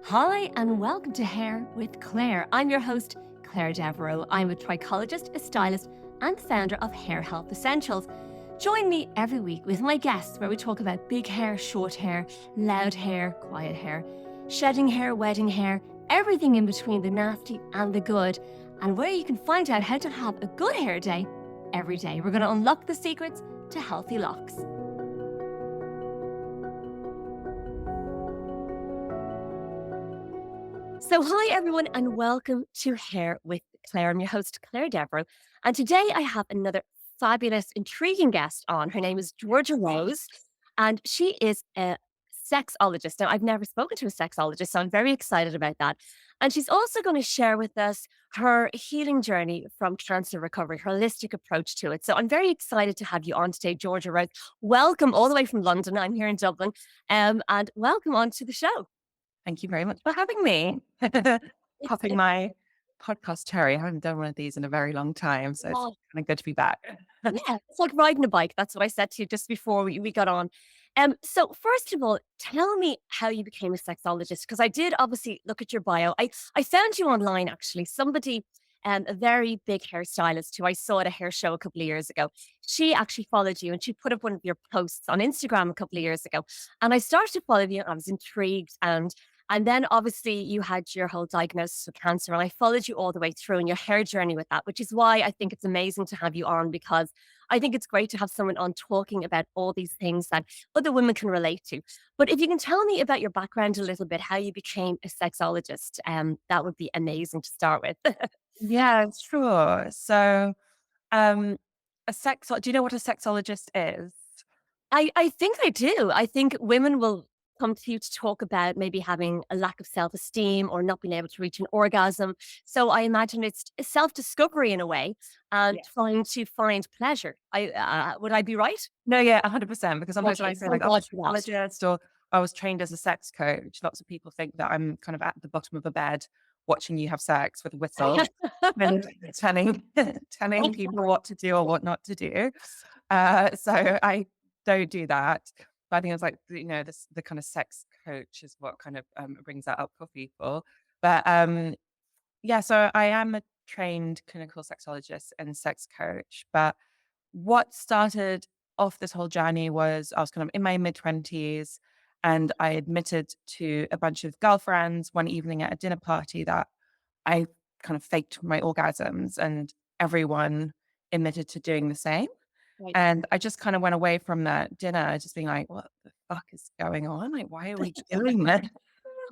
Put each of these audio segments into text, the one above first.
Hi, and welcome to Hair with Claire. I'm your host, Claire Devereaux. I'm a trichologist, a stylist, and founder of Hair Health Essentials. Join me every week with my guests where we talk about big hair, short hair, loud hair, quiet hair, shedding hair, wedding hair, everything in between the nasty and the good, and where you can find out how to have a good hair day every day. We're going to unlock the secrets to healthy locks. So, hi everyone, and welcome to Hair with Claire. I'm your host, Claire Devereaux, and today I have another fabulous, intriguing guest on. Her name is Georgia Rose, and she is a sexologist. Now, I've never spoken to a sexologist, so I'm very excited about that. And she's also going to share with us her healing journey from cancer recovery, her holistic approach to it. So, I'm very excited to have you on today, Georgia Rose. Welcome all the way from London. I'm here in Dublin, and welcome on to the show. Thank you very much for having me. Popping It's my podcast cherry. I haven't done one of these in a very long time, so it's oh, kind of good to be back. yeah, it's like riding a bike. That's what I said to you just before we got on. So first of all, tell me how you became a sexologist, because I did obviously look at your bio. I found you online actually. Somebody, a very big hairstylist who I saw at a hair show a couple of years ago. She actually followed you and she put up one of your posts on Instagram a couple of years ago. And I started to follow you and I was intrigued and then obviously you had your whole diagnosis of cancer, and I followed you all the way through in your hair journey with that, which is why I think it's amazing to have you on, because I think it's great to have someone on talking about all these things that other women can relate to. But if you can tell me about your background a little bit, how you became a sexologist, that would be amazing to start with. Yeah, sure. So, um, do you know what a sexologist is? I think I do. I think women will come to you to talk about maybe having a lack of self-esteem or not being able to reach an orgasm. So I imagine it's a self-discovery in a way and Yes. trying to find pleasure. Would I be right? No, yeah, 100%. Because sometimes when Okay, I say like, thank I'm a God for that. sexologist or I was trained as a sex coach, lots of people think that I'm kind of at the bottom of a bed watching you have sex with a whistle and telling telling people what to do or what not to do. So I don't do that. But I think it's like, the kind of sex coach is what kind of brings that up for people. But yeah, so I am a trained clinical sexologist and sex coach. But what started off this whole journey was I was kind of in my mid-20s and I admitted to a bunch of girlfriends one evening at a dinner party that I kind of faked my orgasms, and everyone admitted to doing the same. Right. And I just kind of went away from that dinner just being like, what the fuck is going on? Like, why are we doing this?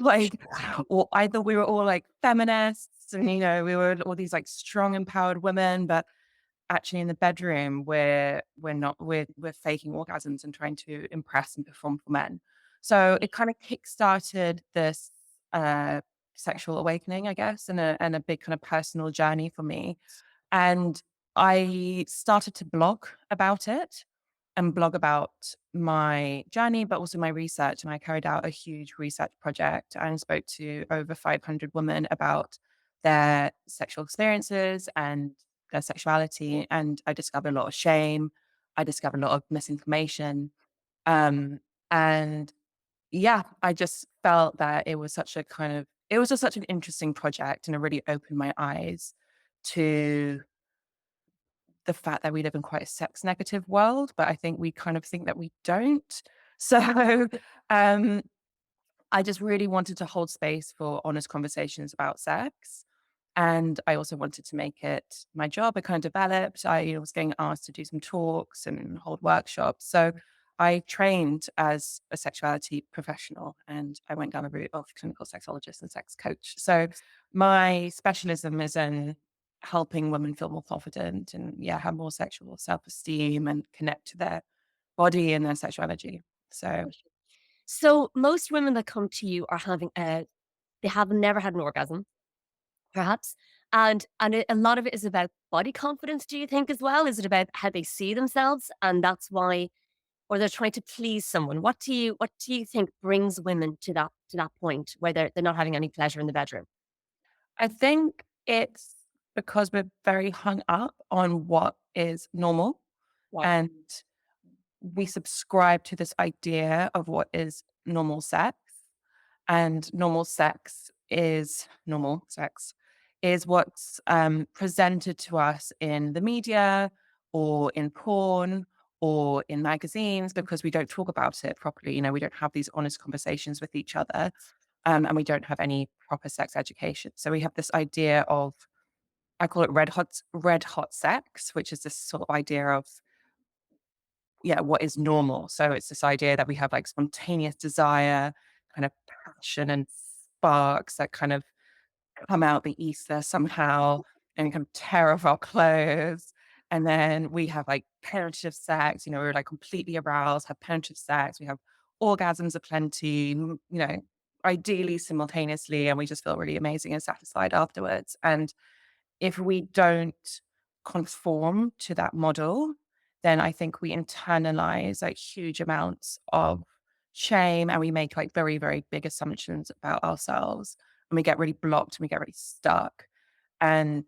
Like, or either we were all like feminists and, we were all these like strong, empowered women, but actually in the bedroom we're not, we're faking orgasms and trying to impress and perform for men. So it kind of kick-started this uh sexual awakening, I guess, and a big kind of personal journey for me. And I started to blog about it and blog about my journey, but also my research. And I carried out a huge research project and spoke to over 500 women about their sexual experiences and their sexuality. And I discovered a lot of shame. I discovered a lot of misinformation. And yeah, I just felt that it was just such an interesting project, and it really opened my eyes to the fact that we live in quite a sex negative world, but I think we kind of think that we don't. So um, I just really wanted to hold space for honest conversations about sex. And I also wanted to make it my job. I kind of developed. I was getting asked to do some talks and hold workshops. So I trained as a sexuality professional and I went down the route of clinical sexologist and sex coach. So my specialism is in helping women feel more confident and, yeah, have more sexual self-esteem and connect to their body and their sexuality. So So most women that come to you are they have never had an orgasm, perhaps. A lot of it is about body confidence, do you think, as well? Is it about how they see themselves and that's why, or they're trying to please someone? What do you think brings women to that point where they're not having any pleasure in the bedroom? I think it's because we're very hung up on what is normal, Right. and we subscribe to this idea of what is normal sex. and normal sex is what's presented to us in the media or in porn or in magazines because we don't talk about it properly. You know, we don't have these honest conversations with each other, and we don't have any proper sex education. So we have this idea of, I call it red hot sex, which is this sort of idea of, yeah, what is normal. So it's this idea that we have like spontaneous desire, kind of passion and sparks that kind of come out the ether somehow and kind of tear off our clothes. And then we have like penetrative sex, you know, we're like completely aroused, have penetrative sex, we have orgasms aplenty, you know, ideally simultaneously, and we just feel really amazing and satisfied afterwards. And if we don't conform to that model, then I think we internalize like huge amounts of shame and we make like very, very big assumptions about ourselves and we get really blocked and we get really stuck. And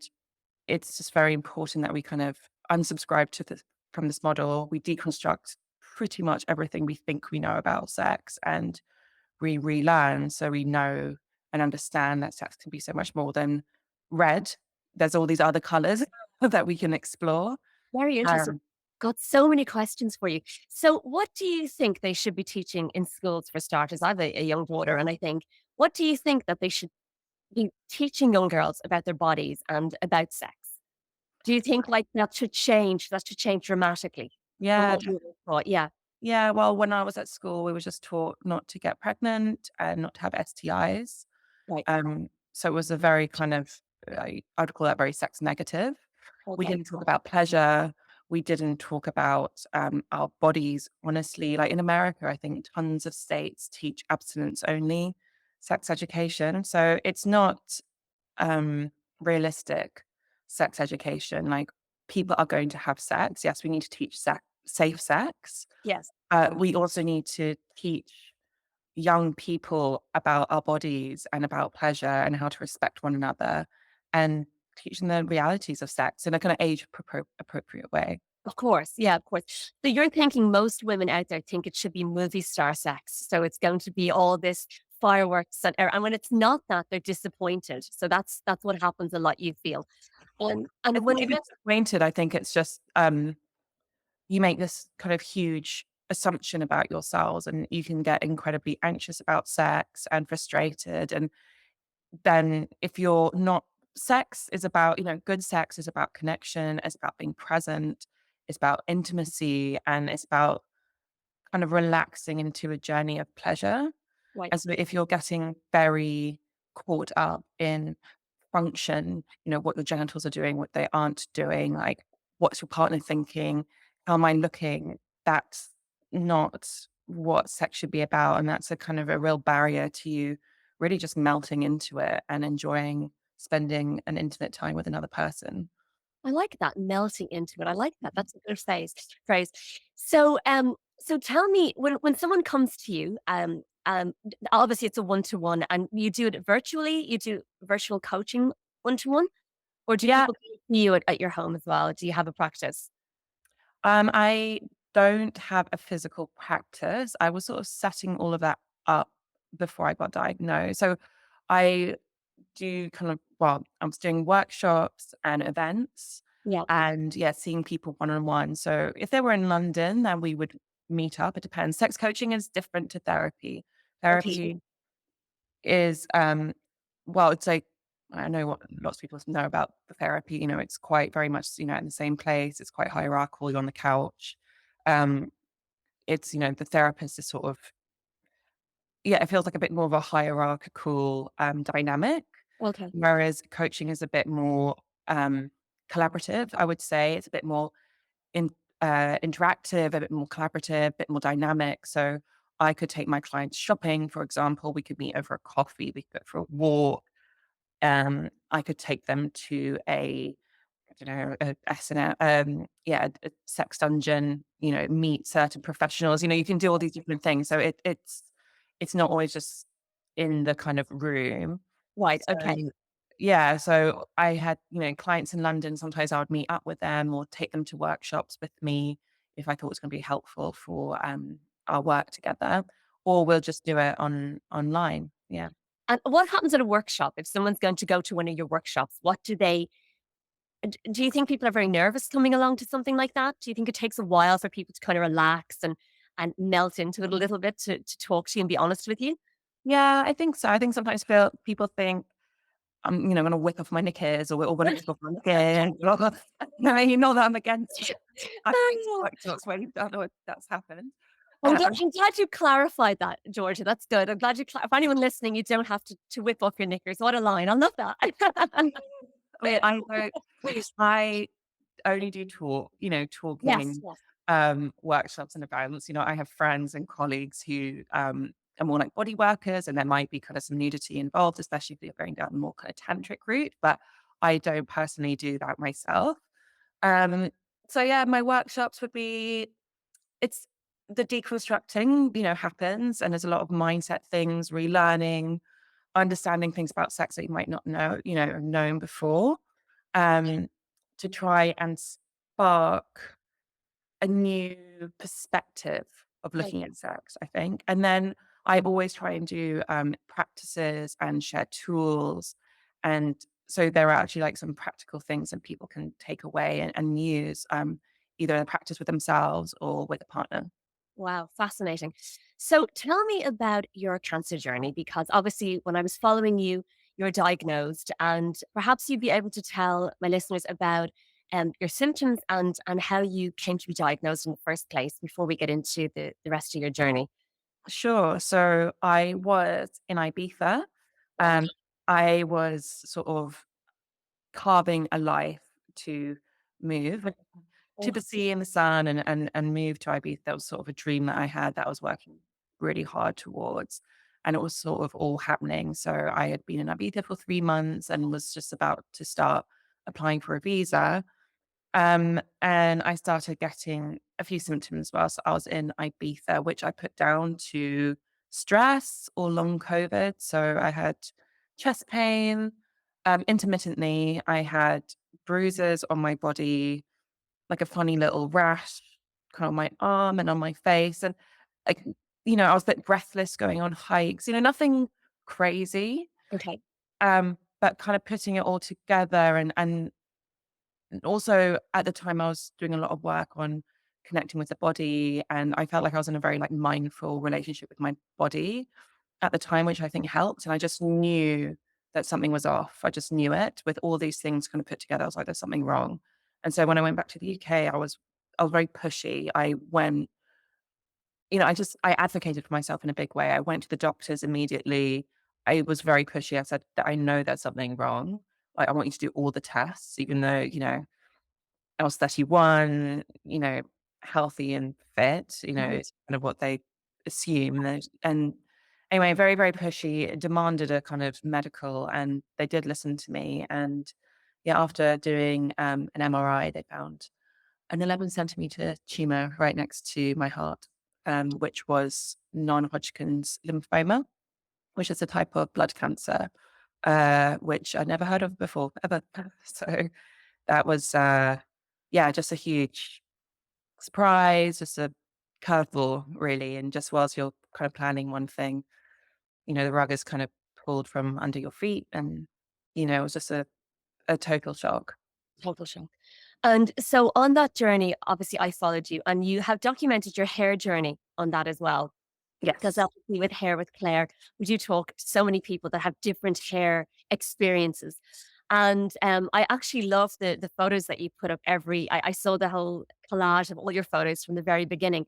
it's just very important that we kind of unsubscribe to this from this model. We deconstruct pretty much everything we think we know about sex and we relearn so we know and understand that sex can be so much more than red. There's all these other colors that we can explore. Very interesting. Um, Got so many questions for you. So, what do you think they should be teaching in schools for starters? I have a young daughter, and I think, what do you think that they should be teaching young girls about their bodies and about sex? Do you think like that should change? That should change dramatically from yeah, what you were taught? Yeah, yeah. Well, when I was at school, we were just taught not to get pregnant and not to have STIs. right. So it was a very kind of, I would call that very sex negative. We Okay. didn't talk about pleasure. We didn't talk about our bodies, honestly. Like in America, I think tons of states teach abstinence only sex education. So it's not um, realistic sex education. Like people are going to have sex. Yes, we need to teach safe sex. Yes. We also need to teach young people about our bodies and about pleasure and how to respect one another and teaching them the realities of sex in a kind of age appropriate way. Of course. Yeah, of course. So you're thinking most women out there think it should be movie star sex. So it's going to be all this fireworks and when it's not that, they're disappointed. So that's what happens a lot, you feel. And It's when not it even gets disappointed. I think it's just you make this kind of huge assumption about yourselves and you can get incredibly anxious about sex and frustrated. And then if you're not sex is about, you know, good sex is about connection, it's about being present, it's about intimacy, and it's about kind of relaxing into a journey of pleasure. right, And so if you're getting very caught up in function, you know, what your genitals are doing, what they aren't doing, like what's your partner thinking, how am I looking? That's not what sex should be about. And that's a kind of a real barrier to you really just melting into it and enjoying spending an intimate time with another person. I like that melting into it. I like that. That's a good phrase. So so tell me when someone comes to you, obviously it's a one-to-one and you do it virtually, you do virtual coaching one-to-one, or do Yeah, people come to you at your home as well? Do you have a practice? I don't have a physical practice. I was sort of setting all of that up before I got diagnosed. So I do kind of, well, I was doing workshops and events Yeah. and yeah, seeing people one on one. So if they were in London, then we would meet up. It depends. Sex coaching is different to therapy. Okay. Therapy is, well, it's like, I know what lots of people know about the therapy. You know, it's quite very much, you know, in the same place. It's quite hierarchical. You're on the couch. Um, it's, you know, the therapist is sort of, yeah, it feels like a bit more of a hierarchical dynamic. Okay. Whereas coaching is a bit more collaborative, I would say. It's a bit more in, interactive, a bit more collaborative, a bit more dynamic. So I could take my clients shopping, for example. We could meet over a coffee. We could go for a walk. I could take them to a, I don't know, a S&M, yeah, a sex dungeon. You know, meet certain professionals. You know, you can do all these different things. So it's not always just in the kind of room. Right. So Okay. yeah, so I had, you know, clients in London, sometimes I would meet up with them or take them to workshops with me if I thought it was gonna be helpful for, our work together, or we'll just do it online. Yeah. And what happens at a workshop if someone's going to go to one of your workshops? What do they do you think people are very nervous coming along to something like that? Do you think it takes a while for people to kind of relax and melt into it a little bit to talk to you and be honest with you? Yeah, I think so. I think sometimes people think I'm, gonna whip off my knickers or gonna kick off my knickers. No, not that I'm against it. I think workshops where you don't know if that's happened. Um, I'm glad you clarified that, Georgia. That's good. I'm glad for anyone listening, you don't have to whip off your knickers. What a line. I love that. well, I only do Yes, talking, yes. workshops and events. I have friends and colleagues who, are more like body workers, and there might be kind of some nudity involved, especially if you're going down the more kind of tantric route, but I don't personally do that myself. Um, so yeah, my workshops would be it's the deconstructing, happens, and there's a lot of mindset things, relearning, understanding things about sex that you might not know, have known before, um, to try and spark a new perspective of Right. looking at sex, I think. And then I always try and do practices and share tools. And so there are actually like some practical things that people can take away and use, either in a practice with themselves or with a partner. Wow, fascinating. So tell me about your cancer journey because obviously when I was following you, you're diagnosed and perhaps you'd be able to tell my listeners about your symptoms and how you came to be diagnosed in the first place before we get into the rest of your journey. Sure. So I was in Ibiza. Wow. Um, I was sort of carving a life to move to Oh, the sea and the sun and move to Ibiza. That was sort of a dream that I had that I was working really hard towards. And it was sort of all happening. So I had been in Ibiza for 3 months and was just about to start applying for a visa. And I started getting a few symptoms whilst I was in Ibiza, which I put down to stress or long COVID. So I had chest pain, intermittently. I had bruises on my body, like a funny little rash kind of on my arm and on my face. And like, I was a bit breathless going on hikes, nothing crazy. okay. But kind of putting it all together and also, at the time, I was doing a lot of work on connecting with the body, and I felt like I was in a very, like, mindful relationship with my body at the time, which I think helped, and I just knew that something was off. I just knew it. With all these things kind of put together, I was like, "There's something wrong." And so when I went back to the UK, I was very pushy. I went I advocated for myself in a big way. I went to the doctors immediately. I was very pushy. I said that, "I know there's something wrong. Like, I want you to do all the tests," even though, I was 31, healthy and fit, Mhm. it's kind of what they assume. And anyway, very, very pushy, it demanded a kind of medical, and they did listen to me. And yeah, after doing an MRI, they found an 11 centimeter tumor right next to my heart, which was non Hodgkin's lymphoma, which is a type of blood cancer, which I'd never heard of before, ever. So that was, yeah, just a huge surprise, just a curveball, really. And just whilst you're kind of planning one thing, the rug is kind of pulled from under your feet. And, it was just a total shock. Total shock. And so on that journey, obviously I followed you and you have documented your hair journey on that as well. Because Yes. obviously with Hair with Claire, we do talk to so many people that have different hair experiences. And I actually love the photos that you put up I saw the whole collage of all your photos from the very beginning.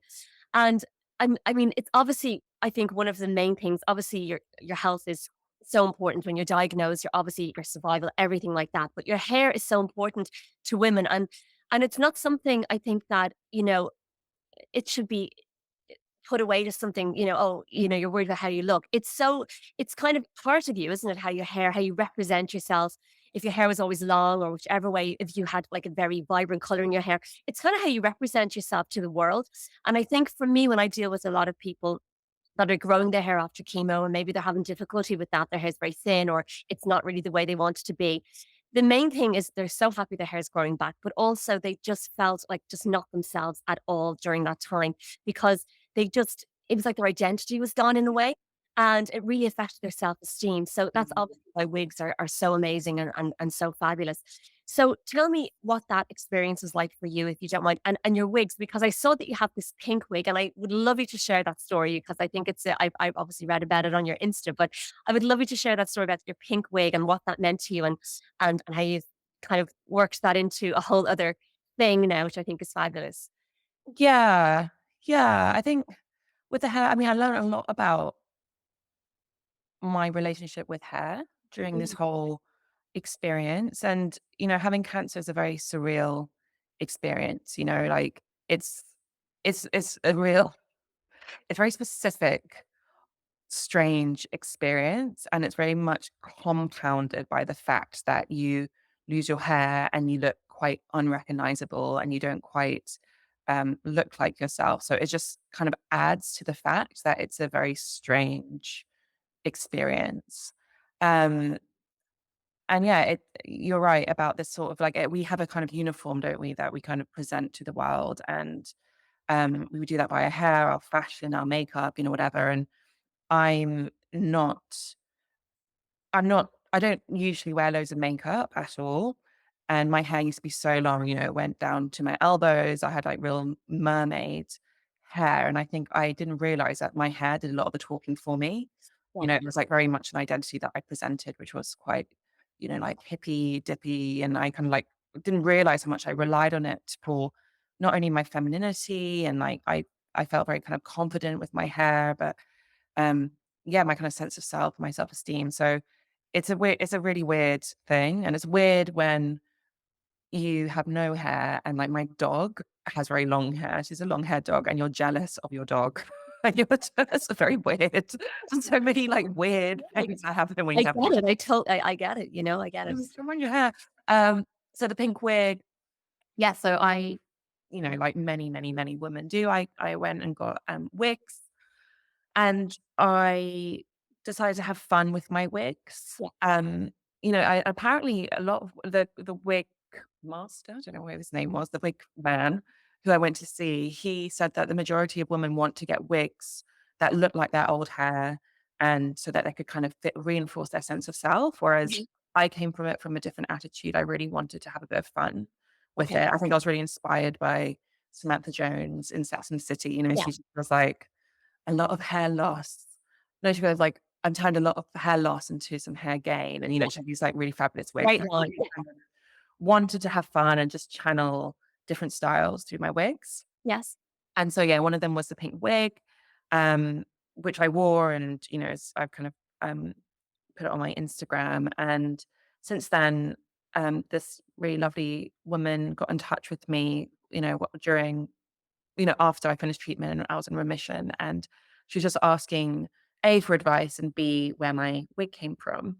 And I mean, it's obviously, I think one of the main things, obviously your health is so important when you're diagnosed, you're obviously your survival, everything like that. But your hair is so important to women. And it's not something I think that, it should be put away to something, oh, you're worried about how you look. It's kind of part of you, isn't it? How your hair, how you represent yourself. If your hair was always long or whichever way, if you had like a very vibrant color in your hair, it's kind of how you represent yourself to the world. And I think for me, when I deal with a lot of people that are growing their hair after chemo and maybe they're having difficulty with that, their hair's very thin or it's not really the way they want it to be. The main thing is they're so happy their hair's growing back, but also they just felt like just not themselves at all during that time because it was like their identity was gone in a way. and it really affected their self-esteem. So that's Mhm. obviously why wigs are so amazing and so fabulous. So tell me what that experience was like for you, if you don't mind, and your wigs, because I saw that you have this pink wig, and I would love you to share that story because I think I've obviously read about it on your Insta, but I would love you to share that story about your pink wig and what that meant to you, and how you kind of worked that into a whole other thing now, which I think is fabulous. Yeah. Yeah. I think with the hair, I mean, I learned a lot about my relationship with hair during this Mhm. whole experience. And, having cancer is a very surreal experience, like it's it's a real it's very specific, strange experience. And it's very much compounded by the fact that you lose your hair and you look quite unrecognizable and you don't quite look like yourself. So it just kind of adds to the fact that it's a very strange experience. Um, and yeah, you're right about this sort of like we have a kind of uniform, don't we, that we kind of present to the world, and we would do that by our hair, our fashion, our makeup, whatever. And I'm not I don't usually wear loads of makeup at all, and my hair used to be so long, it went down to my elbows. I had, like, real mermaid hair, and I think I didn't realize that my hair did a lot of the talking for me. Yeah. It was, like, very much an identity that I presented, which was quite, like, hippy dippy, and I kind of, like, didn't realize how much I relied on it for not only my femininity and, like, I felt very kind of confident with my hair, but um, yeah, my kind of sense of self, my self-esteem. So it's a really weird thing. And it's weird when you have no hair and like my dog has very long hair. She's a long haired dog and you're jealous of your dog. And you're it's very weird. So many like weird things that happen when I you have get it. I get it, I get it. on your hair. So the pink wig, yeah, so I, like many, many, many women do, I went and got wigs. And I decided to have fun with my wigs. Yeah. I apparently a lot of the wig master, I don't know what his name was, the wig man who I went to see, he said that the majority of women want to get wigs that look like their old hair and so that they could kind of reinforce their sense of self. Whereas Mhm. I came from it from a different attitude. I really wanted to have a bit of fun with Okay. it. I think I was really inspired by Samantha Jones in Sex and the City. Yeah. She was like, a lot of hair loss. No, she goes like, "I'm turned a lot of hair loss into some hair gain," and, Yeah. she had these, like, really fabulous wigs. Great I line. really kind of wanted to have fun and just channel different styles through my wigs. Yes. And so, yeah, one of them was the pink wig, um, which I wore and, I've kind of, put it on my Instagram. And since then, this really lovely woman got in touch with me, during after I finished treatment and I was in remission. And she was just asking A for advice and B where my wig came from.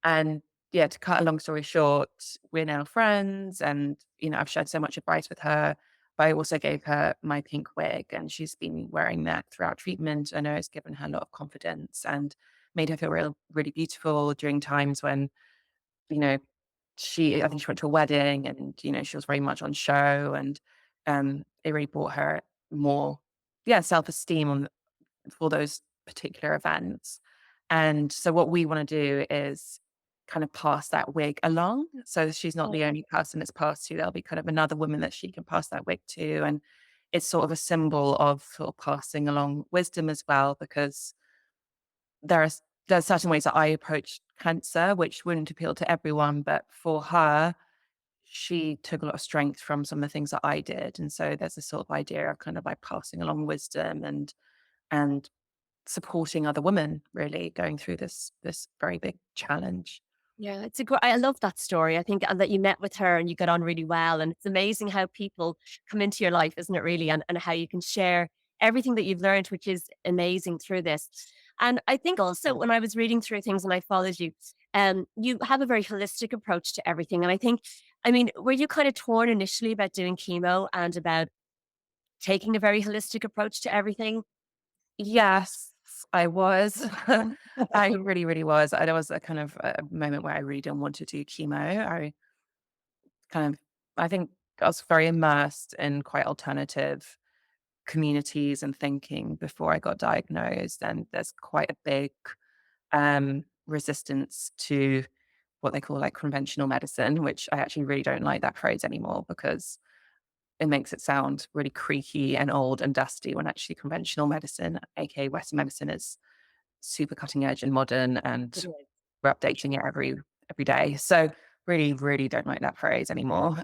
And yeah, to cut a long story short, we're now friends and I've shared so much advice with her. But I also gave her my pink wig and she's been wearing that throughout treatment. I know it's given her a lot of confidence and made her feel really beautiful during times when, you know, I think she went to a wedding and, she was very much on show and, it really brought her more, yeah, self-esteem for those particular events. And so what we wanna do is kind of pass that wig along. So she's not Oh, the only person it's passed to. There'll be kind of another woman that she can pass that wig to. And it's sort of a symbol of sort of passing along wisdom as well, because there are there's certain ways that I approach cancer, which wouldn't appeal to everyone, but for her, she took a lot of strength from some of the things that I did. And so there's this sort of idea of kind of like passing along wisdom and supporting other women really going through this very big challenge. yeah, it's a great. I love that story. I think that you met with her and you got on really well, and it's amazing how people come into your life, isn't it really? And how you can share everything that you've learned, which is amazing through this. And I think also when I was reading through things and I followed you, you have a very holistic approach to everything. And I think, I mean, were you kind of torn initially about doing chemo and about taking a very holistic approach to everything? Yes, I was. I really, really was. There was a kind of a moment where I really didn't want to do chemo. Kind of I think I was very immersed in quite alternative communities and thinking before I got diagnosed, and there's quite a big resistance to what they call like conventional medicine, which I actually really don't like that phrase anymore because it makes it sound really creaky and old and dusty when actually conventional medicine, aka Western medicine, is super cutting edge and modern, It and is. we're updating it every day. So really, really don't like that phrase anymore.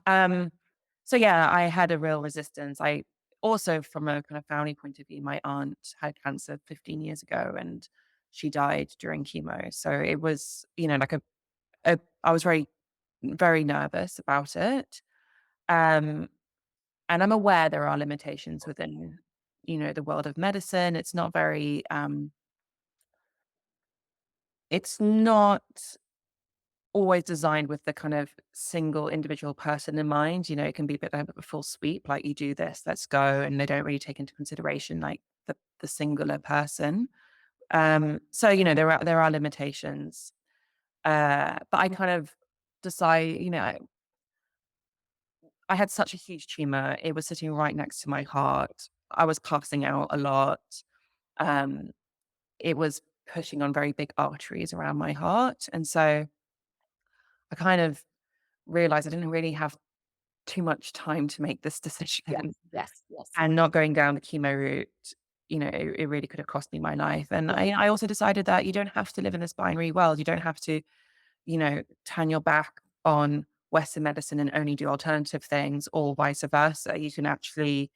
So yeah, I had a real resistance. I also, from a kind of family point of view, my aunt had cancer 15 years ago and she died during chemo. So it was, like I was very, very nervous about it. Um, and I'm aware there are limitations within, the world of medicine. It's not always designed with the kind of single individual person in mind. It can be a bit of a full sweep, like you do this, let's go. And they don't really take into consideration like the singular person. So, there are limitations. But I kind of decide, I had such a huge tumor. It was sitting right next to my heart. I was passing out a lot. Um, it was pushing on very big arteries around my heart. And so I kind of realized I didn't really have too much time to make this Yes, decision. yes, yes. And not going down the chemo route, it really could have cost me my life. And Yeah, I also decided that you don't have to live in this binary world. You don't have to, turn your back on Western medicine and only do alternative things or vice versa. You can actually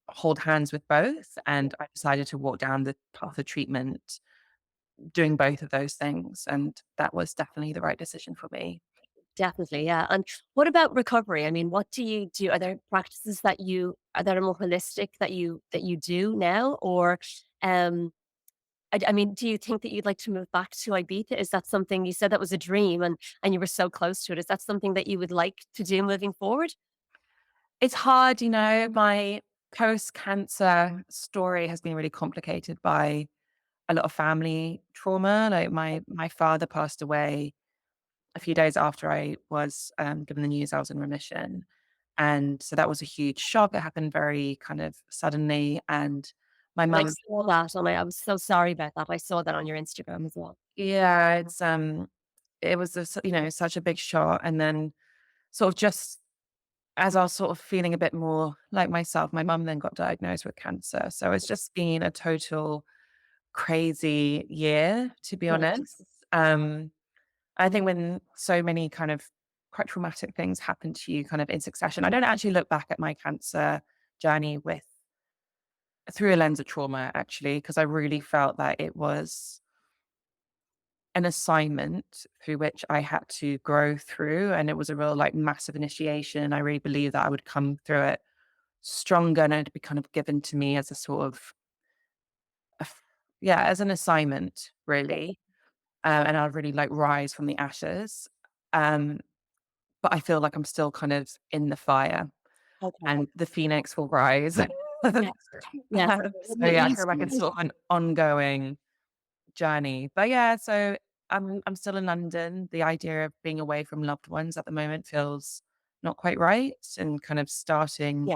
hold hands with both. yeah, And I decided to walk down the path of treatment, doing both of those things. And that was definitely the right decision for me. definitely. Yeah. And what about recovery? I mean, what do you do? Are there practices that are more holistic that you do now, or um, I mean, do you think that you'd like to move back to Ibiza? Is that something you said that was a dream and you were so close to it? Is that something that you would like to do moving forward? It's hard, my post-cancer story has been really complicated by a lot of family trauma. Like my father passed away a few days after I was given the news I was in remission. And so that was a huge shock. It happened very kind of suddenly. And my And I mum, saw that, and I was so sorry about that. I saw that on your Instagram as well. yeah, it was such a big shock. And then sort of just as I was sort of feeling a bit more like myself, my mum then got diagnosed with cancer. So it's just been a total crazy year, to be Yeah. honest. Um, I think when so many kind of quite traumatic things happen to you kind of in succession, I don't actually look back at my cancer journey with through a lens of trauma actually, because I really felt that it was an assignment through which I had to grow through. And it was a real like massive initiation. I really believe that I would come through it stronger and it'd be kind of given to me as a sort of, a f- yeah, as an assignment, really. And I'd really like rise from the ashes. Um, but I feel like I'm still kind of in the fire Okay. and the phoenix will rise. Yes. Yes. So You yeah, I you feel like it's sort of an ongoing journey. But yeah, so I'm still in London. The idea of being away from loved ones at the moment feels not quite right and kind of starting yeah.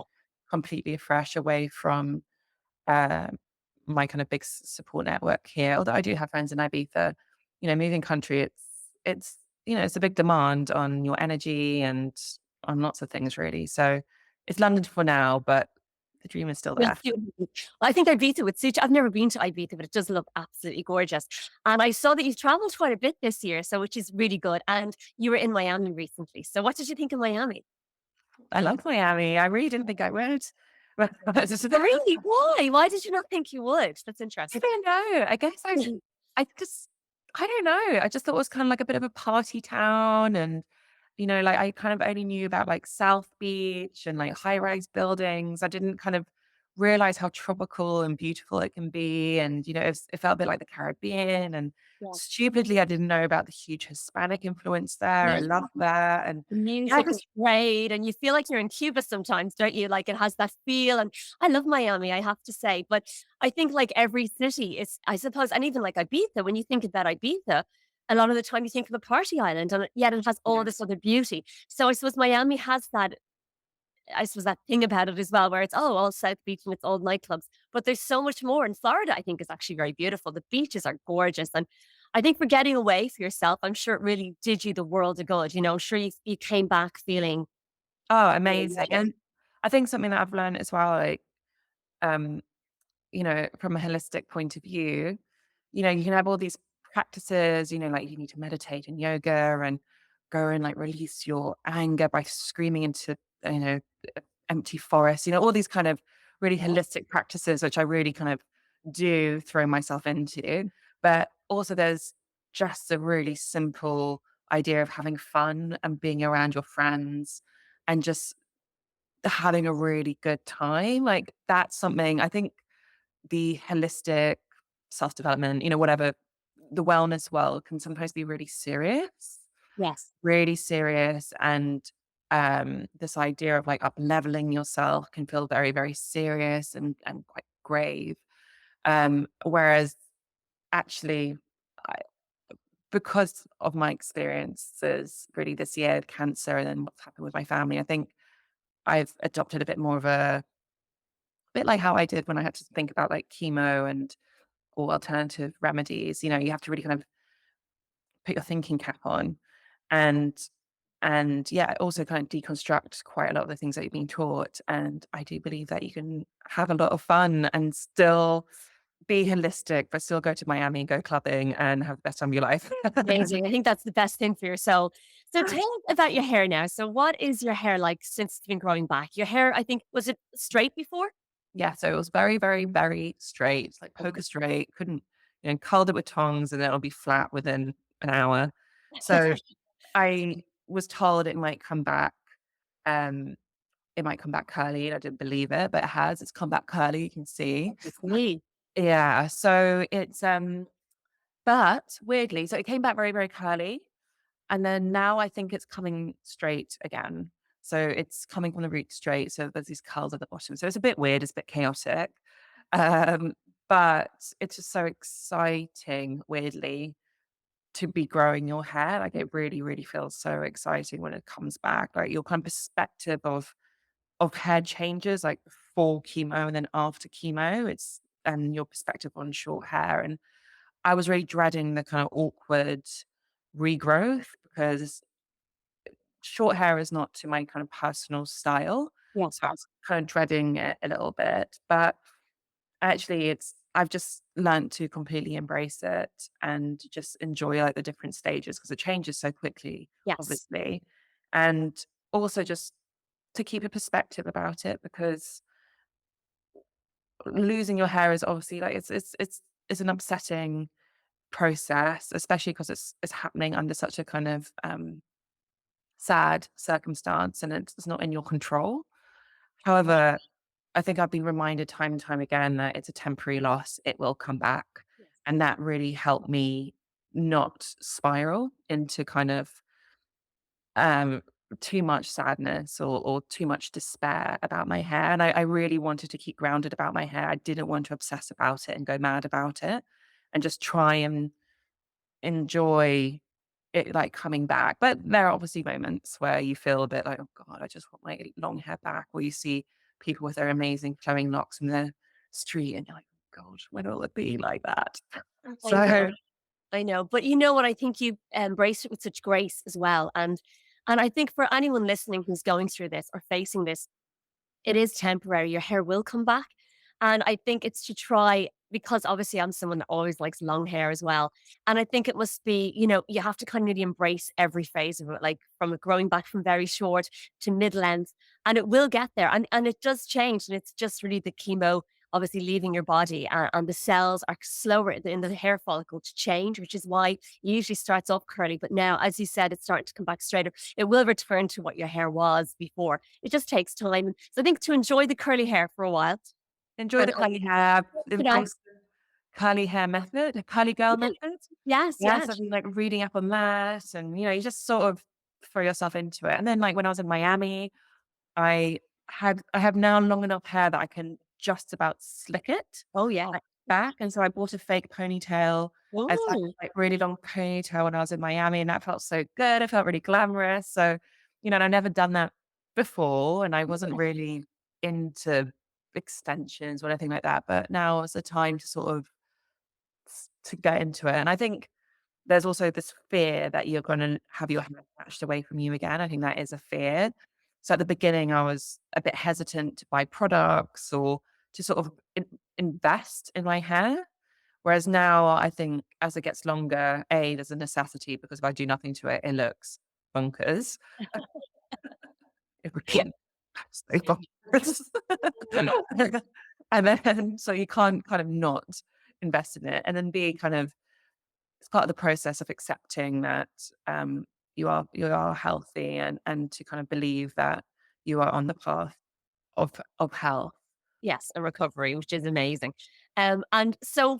completely afresh away from uh, my kind of big support network here. Although I do have friends in Ibiza, moving country, it's it's a big demand on your energy and on lots of things really. So it's London for now, but the dream is still Well, there. I think Ibiza would suit you. I've never been to Ibiza, but it does look absolutely gorgeous. And I saw that you've traveled quite a bit this year, so which is really good. And you were in Miami recently. So what did you think of Miami? I love Miami. I really didn't think I would. But Oh, really? Why? Why did you not think you would? That's I interesting. don't know. I guess I don't know. I just thought it was kind of like a bit of a party town and like I kind of only knew about like South Beach and like high-rise buildings. I didn't kind of realize how tropical and beautiful it can be. And it felt a bit like the Caribbean. And Yeah. stupidly, I didn't know about the huge Hispanic influence there. I love that. And The yeah, I music is just great, and you feel like you're in Cuba sometimes, don't you? Like, it has that feel, and I love Miami, I have to say, but I think, like, every city is I suppose and even, like, Ibiza, when you think about Ibiza, a lot of the time you think of a party island, and yet it has all yeah. this other beauty. So I suppose Miami has that I suppose that thing about it as well, where it's, oh, all South Beach and it's all nightclubs. But there's so much more. And Florida, I think, is actually very beautiful. The beaches are gorgeous. And I think for getting away for yourself, I'm sure it really did you the world of good. I'm sure you came back feeling Oh, feeling amazing. better. And I think something that I've learned as well, like, um, from a holistic point of view, you can have all these practices, like you need to meditate and yoga and go and like release your anger by screaming into, you know, empty forest, all these kind of really Yes. holistic practices, which I really kind of do throw myself into. But also there's just a really simple idea of having fun and being around your friends and just having a really good time. Like that's something I think the holistic self-development, whatever, the wellness world can sometimes be Yes. really serious. And this idea of like up leveling yourself can feel very, very serious and quite grave. Whereas actually, I, because of my experiences really this year with cancer and then what's happened with my family, I think I've adopted a bit more of a bit like how I did when I had to think about like chemo and or alternative remedies. You have to really kind of put your thinking cap on and yeah, also kind of deconstruct quite a lot of the things that you've been taught. And I do believe that you can have a lot of fun and still be holistic, but still go to Miami, go clubbing, and have the best time of your life. Amazing. I think that's the best thing for your soul. So tell me about your hair now. So what is your hair like since it's been growing back? Your hair, I think, was it straight before? Yeah, so it was very, very, very straight, like Okay. poker straight. Couldn't, curled it with tongs and then it'll be flat within an hour. So I was told it might come back. Um, it might come back curly, and I didn't believe it, but it has. It's come back curly, you can see. It's me. Yeah, so it's but weirdly, so it came back very, very curly, and then now I think it's coming straight again. So it's coming from the root straight. So there's these curls at the bottom. So it's a bit weird, it's a bit chaotic. Um, but it's just so exciting, weirdly, to be growing your hair. Like it really, really feels so exciting when it comes back. Like your kind of perspective of hair changes, like before chemo and then after chemo. It's and your perspective on short hair. And I was really dreading the kind of awkward regrowth because short hair is not to my kind of personal style. Yeah. So I was kind of dreading it a little bit. But actually I've just learned to completely embrace it and just enjoy like the different stages because it changes so quickly, Yes. obviously. And also just to keep a perspective about it because losing your hair is obviously like it's an upsetting process, especially because it's happening under such a kind of sad circumstance and it's not in your control. However, I think I've been reminded time and time again that it's a temporary loss, it will come back. Yes. And that really helped me not spiral into kind of um too much sadness or too much despair about my hair. And I really wanted to keep grounded about my hair. I didn't want to obsess about it and go mad about it and just try and enjoy it, like, coming back. But there are obviously moments where you feel a bit like, "Oh god, I just want my long hair back," or you see people with their amazing flowing locks in the street and you're like, "Oh god, when will it be like that?" I So know. I know. But you know what? I think you embraced it with such grace as well. And I think for anyone listening who's going through this or facing this, it is temporary. Your hair will come back. And I think it's to try because obviously I'm someone that always likes long hair as well. And I think it must be, you have to kind of really embrace every phase of it, like from it growing back from very short to mid length. And it will get there. And it does change. And it's just really the chemo obviously leaving your body and the cells are slower in the hair follicle to change, which is why it usually starts off curly. But now, as you said, it's starting to come back straighter. It will return to what your hair was before. It just takes time. So I think to enjoy the curly hair for a while enjoy and the curly hair, you know, embrace the curly hair method, the curly girl yeah, method. yes, Yes, I've yes. been, like, reading up on that and, you just sort of throw yourself into it. And then, like, when I was in Miami, I have now long enough hair that I can just about slick it, Oh, yeah. like, back, and so I bought a fake ponytail as, like, Oh, really long ponytail when I was in Miami, and that felt so good, it felt really glamorous, so, and I've never done that before, and I wasn't really into extensions or anything like that, but now is the time to sort of to get into it. And I think there's also this fear that you're gonna have your hair snatched away from you again. I think that is a fear. So at the beginning, I was a bit hesitant to buy products or to sort of invest in my hair. Whereas now, I think as it gets longer, A, there's a necessity because if I do nothing to it, it looks bonkers. It really so bonkers. And then, so you can't kind of not invest in it. And then B, kind of, it's part of the process of accepting that you are healthy and to kind of believe that you are on the path of health. Yes, a recovery, which is amazing. And so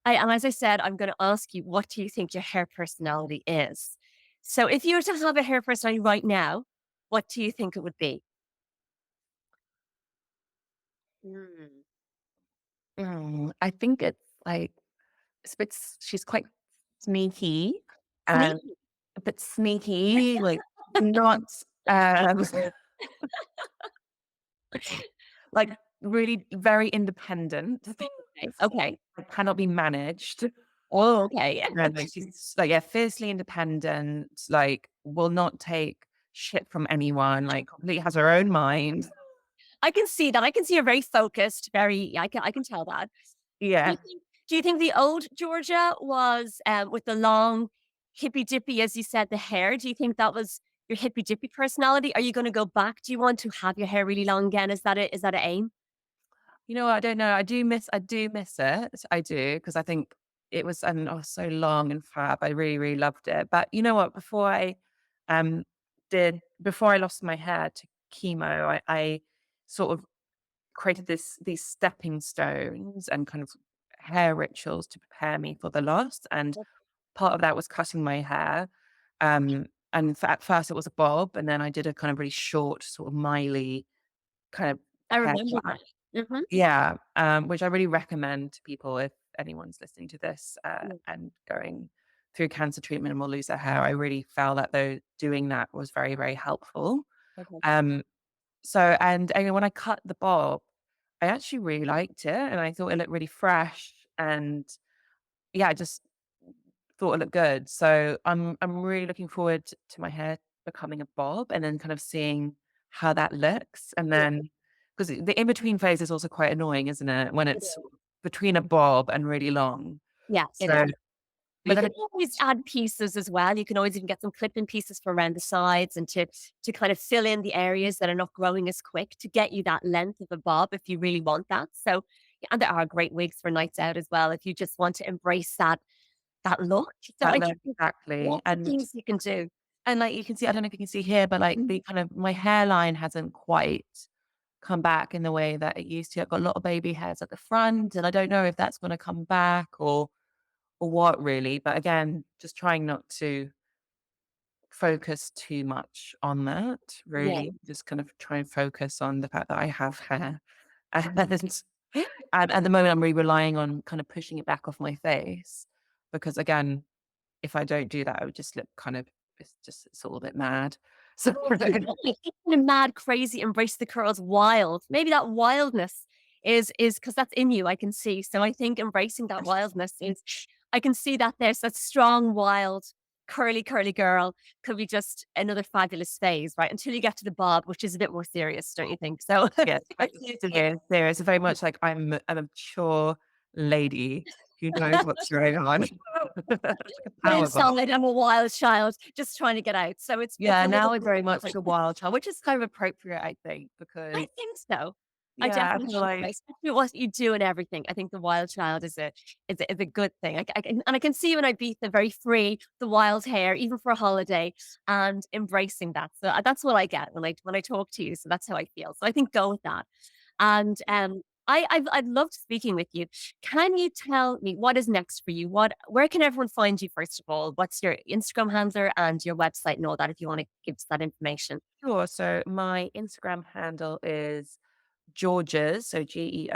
and as I said, I'm going to ask you, what do you think your hair personality is? So if you were to have a hair personality right now, what do you think it would be? Mm. I think it's like she's quite sneaky and Sneaky. a bit sneaky, like not um like really very independent. Okay. Okay. Like, cannot be managed. Oh, okay. And like she's like, yeah, fiercely independent, like will not take shit from anyone, like completely has her own mind. I can see that. I can see you're very focused, very I can tell that. Do Yeah. you think do you think the old Georgia was, with the long hippy dippy, as you said, the hair? Do you think that was your hippy dippy personality? Are you gonna go back? Do you want to have your hair really long again? Is that a aim? You know what? I don't know. I do miss it. I do, because I think it was and oh, so long and fab. I really, really loved it. But you know what? Um before I lost my hair to chemo, I sort of created these stepping stones and kind of hair rituals to prepare me for the loss. And part of that was cutting my hair. And at first it was a bob, and then I did a kind of really short, sort of miley kind of I hair remember that. Mhm. yeah, which I really recommend to people if anyone's listening to this, Yeah. and going through cancer treatment and will lose their hair. I really felt that though doing that was very, very helpful. Okay. Um, so and when I cut the bob, I actually really liked it and I thought it looked really fresh and yeah, I just thought it looked good. So I'm really looking forward to my hair becoming a bob and then kind of seeing how that looks. And Yeah, then because the in between phase is also quite annoying, isn't it? When it it's is. between a bob and really long. Yeah, it So, is. but You then can it, always add pieces as well. You can always even get some clip-in pieces for around the sides and to kind of fill in the areas that are not growing as quick to get you that length of a bob if you really want that. So, yeah, and there are great wigs for nights out as well if you just want to embrace that look. So that I look think there's exactly. lots of things you can do. And like you can see, I don't know if you can see here, but like Mhm. the kind of my hairline hasn't quite come back in the way that it used to. I've got a lot of baby hairs at the front, and I don't know if that's going to come back or what really. But again, just trying not to focus too much on that. Yeah, Really, just kind of try and focus on the fact that I have hair, and at the moment, I'm really relying on kind of pushing it back off my face because again, if I don't do that, I would just look kind of it's all a bit mad. So exactly. Kind of mad, crazy, embrace the curls, wild. Maybe that wildness is because that's in you. I can see. So I think embracing that wildness is. I can see that there's that strong, wild, curly, curly girl could be just another fabulous phase, right? Until you get to the bob, which is a bit more serious, don't you think? So yes, like serious, very much like I'm a mature lady who knows what's going on. It's like a but power bar. inside, I'm a wild child just trying to get out. So it's Yeah, a little now it's bit. very much like a wild child, which is kind of appropriate, I think, I because think so. I yeah, I definitely feel think so, like especially what you do and everything. I think the wild child is a good thing. I can see you in Ibiza, very free, the wild hair, even for a holiday, and embracing that. So that's what I get when I talk to you. So that's how I feel. So I think go with that. And I've loved speaking with you. Can you tell me what is next for you? Where can everyone find you first of all? What's your Instagram handle and your website and all that if you want to give us that information? sure. So my Instagram handle is Georgias, so Georgias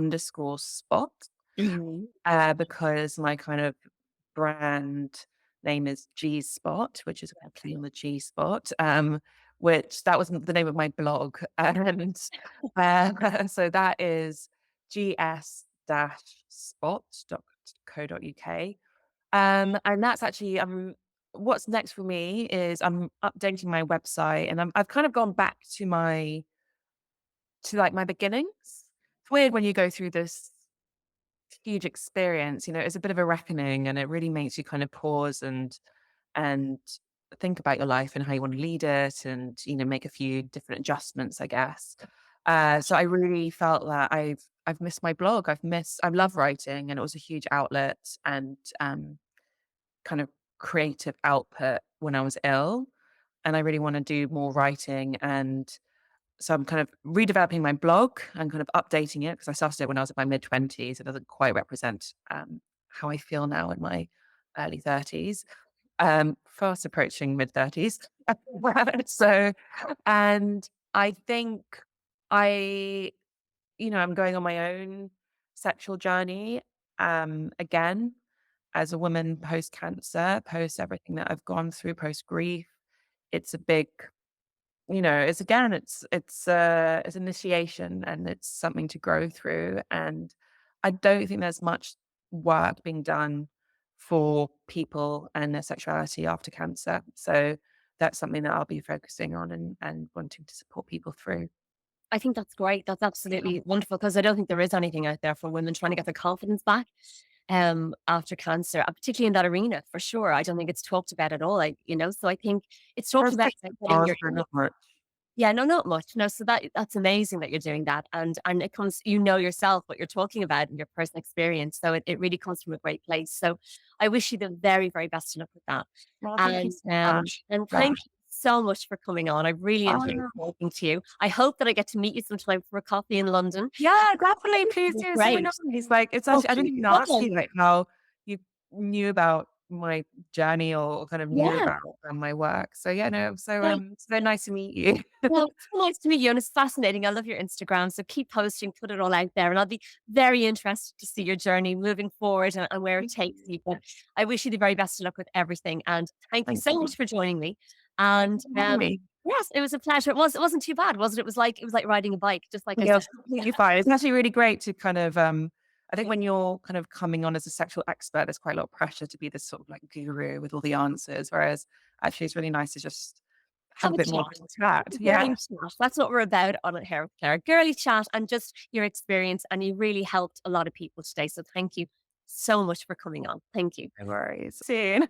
_spot. Mhm. Because my kind of brand name is G Spot, which is a play on the G Spot, which that was the name of my blog. And so that is gs-spot.co.uk. And that's actually what's next for me is I'm updating my website, and I've kind of gone back to like my beginnings. It's weird when you go through this huge experience, it's a bit of a reckoning, and it really makes you kind of pause and think about your life and how you want to lead it, and make a few different adjustments, I guess. So I really felt that I've missed my blog. I love writing, and it was a huge outlet and kind of creative output when I was ill, and I really want to do more writing. And so I'm kind of redeveloping my blog and kind of updating it, because I started it when I was in my mid-20s. It doesn't quite represent how I feel now in my early 30s, fast approaching mid-30s. So, and I think I, I'm going on my own sexual journey again as a woman post cancer, post everything that I've gone through, post grief. It's a big, it's initiation, and it's something to grow through. And I don't think there's much work being done for people and their sexuality after cancer. So that's something that I'll be focusing on and wanting to support people through. I think that's great. That's absolutely wonderful because I don't think there is anything out there for women trying to get their confidence back after cancer, particularly in that arena for sure. I don't think it's talked about at all. So I think it's talked There's about bits like, and putting bobs, your but not much. yeah, no, not much. No, so that's amazing that you're doing that. And it comes, yourself what you're talking about and your personal experience. So it really comes from a great place. So I wish you the very, very best of luck with that. Well, thank you And so much. and Yeah. thank you so much for coming on. I really enjoyed Oh, talking to you. I hope that I get to meet you sometime for a coffee in London. yeah, definitely. Please It'd be do. So great. nice. Like, it's Oh, actually, I didn't even come ask on. you like how you knew about my journey, or kind of knew Yeah. about my work. So yeah, no, Yeah. so nice to meet you. Well, it's so nice to meet you, and it's fascinating. I love your Instagram, so keep posting, put it all out there, and I'll be very interested to see your journey moving forward and where it Thank takes you. you. But I wish you the very best of luck with everything, and thank you Thank so you. much for joining me. Thank And you for having me. yes, it was a pleasure. It wasn't too bad, was it? It was like riding a bike, just like I Yeah, said. it's completely fine. It's actually really great to kind of, I think when you're kind of coming on as a sexual expert, there's quite a lot of pressure to be this sort of like guru with all the answers. Whereas actually it's really nice to just have Have a a bit more chat. of a chat. Girly Yeah. chat. That's what we're about on it here, Claire. Girly chat and just your experience, and you really helped a lot of people today. So thank you so much for coming on. Thank you. No worries. Soon.